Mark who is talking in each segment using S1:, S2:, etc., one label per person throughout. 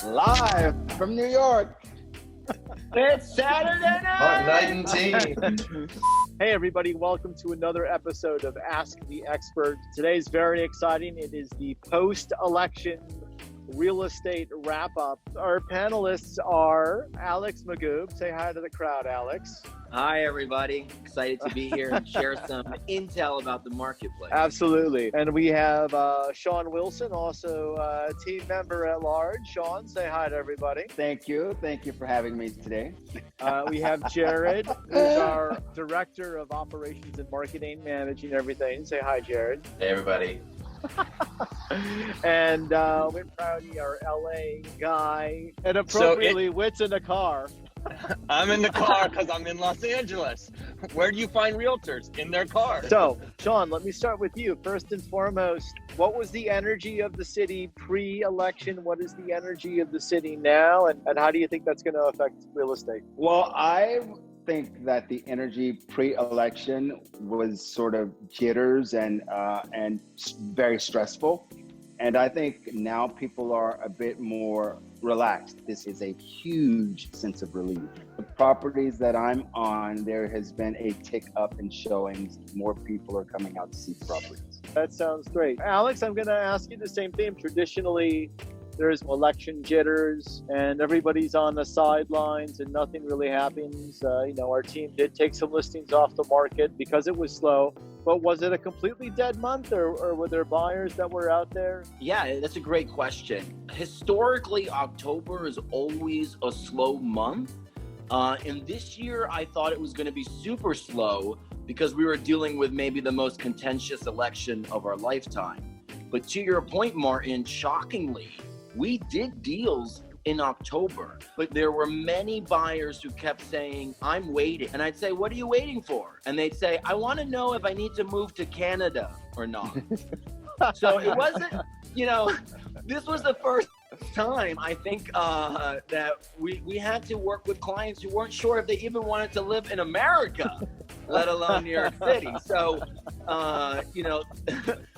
S1: Live from New York.
S2: It's Saturday night!
S3: Eiden.
S4: Hey everybody, welcome to another episode of Ask the Expert. Today's very exciting. It is the post-election real estate wrap-up. Our panelists are Alex Magoob. Say hi to the crowd, Alex.
S2: Hi, everybody. Excited to be here and share some intel about the marketplace.
S4: Absolutely. And we have Sean Wilson, also a team member at large. Sean, say hi to everybody.
S1: Thank you. Thank you for having me today.
S4: We have Jared, who's our Director of Operations and Marketing, managing everything. Say hi, Jared.
S3: Hey, everybody.
S4: And Whit Prouty, our LA guy, and appropriately, Whit's in the car.
S5: I'm in the car because I'm in Los Angeles. Where do you find realtors? In their car.
S4: So, Sean, let me start with you. First and foremost, what was the energy of the city pre-election? What is the energy of the city now? And how do you think that's going to affect real estate?
S1: Well, I think that the energy pre-election was sort of jitters and very stressful. And I think now people are a bit more relaxed. This is a huge sense of relief. The properties that I'm on, there has been a tick up in showings. More people are coming out to see properties.
S4: That sounds great. Alex, I'm going to ask you the same thing. Traditionally, there's election jitters and everybody's on the sidelines and nothing really happens. Our team did take some listings off the market because it was slow. But was it a completely dead month or were there buyers that were out there?
S2: Yeah, that's a great question. Historically, October is always a slow month. And this year, I thought it was going to be super slow because we were dealing with maybe the most contentious election of our lifetime. But to your point, Martin, shockingly, we did deals in October, but there were many buyers who kept saying, I'm waiting. And I'd say, what are you waiting for? And they'd say, I want to know if I need to move to Canada or not. So it wasn't, this was the first time I think that we had to work with clients who weren't sure if they even wanted to live in America, let alone New York City. So,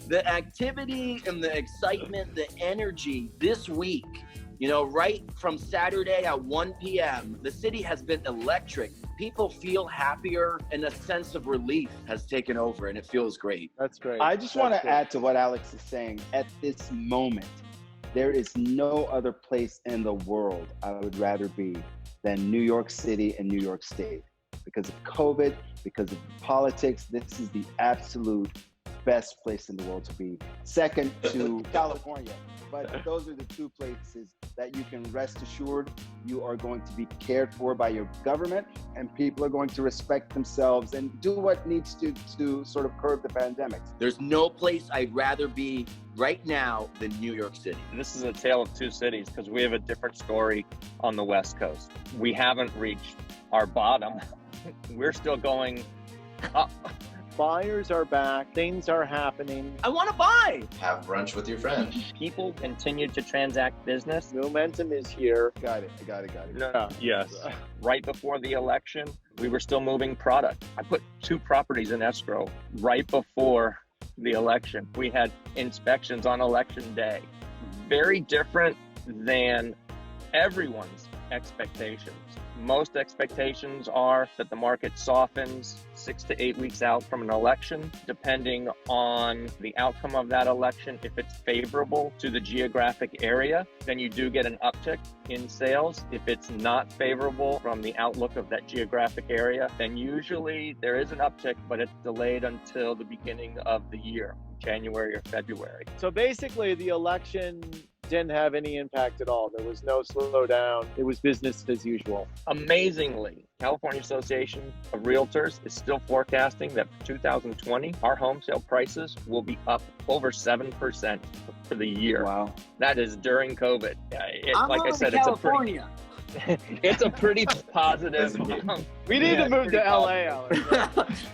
S2: the activity and the excitement, the energy this week, right from Saturday at 1 p.m., the city has been electric. People feel happier and a sense of relief has taken over and it feels great.
S4: That's great.
S1: I just want to add to what Alex is saying. At this moment, there is no other place in the world I would rather be than New York City and New York State. Because of COVID, because of politics, this is the absolute best place in the world to be. Second to California. But those are the two places that you can rest assured you are going to be cared for by your government and people are going to respect themselves and do what needs to sort of curb the pandemic.
S2: There's no place I'd rather be right now than New York City.
S5: This is a tale of two cities because we have a different story on the West Coast. We haven't reached our bottom. We're still going up.
S4: Buyers are back. Things are happening.
S2: I want to buy.
S3: Have brunch with your friend.
S5: People continue to transact business.
S4: Momentum is here.
S1: Got it.
S5: No, yes. Right before the election, we were still moving product. I put 2 properties in escrow right before the election. We had inspections on election day. Very different than everyone's expectations. Most expectations are that the market softens 6 to 8 weeks out from an election, depending on the outcome of that election. If it's favorable to the geographic area, then you do get an uptick in sales. If it's not favorable from the outlook of that geographic area, then usually there is an uptick, but it's delayed until the beginning of the year, January or February.
S4: So basically the election didn't have any impact at all. There was no slowdown. It was business as usual.
S5: Amazingly, California Association of Realtors is still forecasting that for 2020, our home sale prices will be up over 7% for the year.
S1: Wow.
S5: That is during COVID.
S2: Like I said, California.
S5: It's a pretty positive.
S4: We need to move to LA, Alex.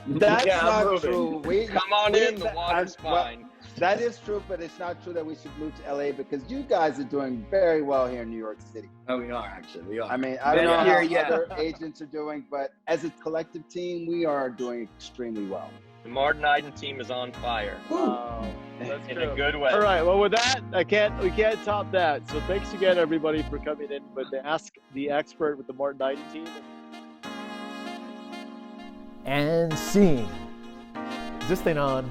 S1: That's not true.
S5: Come on in, the water's fine.
S1: That is true, but it's not true that we should move to LA because you guys are doing very well here in New York City.
S2: Oh, we are actually. We are.
S1: I mean, I don't know how other agents are doing, but as a collective team, we are doing extremely well.
S5: The Martin Eiden team is on fire.
S4: That's
S5: in
S4: true.
S5: a good way.
S4: All right. Well, with that, we can't top that. So thanks again, everybody, for coming in with the Ask the Expert with the Martin Eiden team.
S6: And scene. Is this thing on?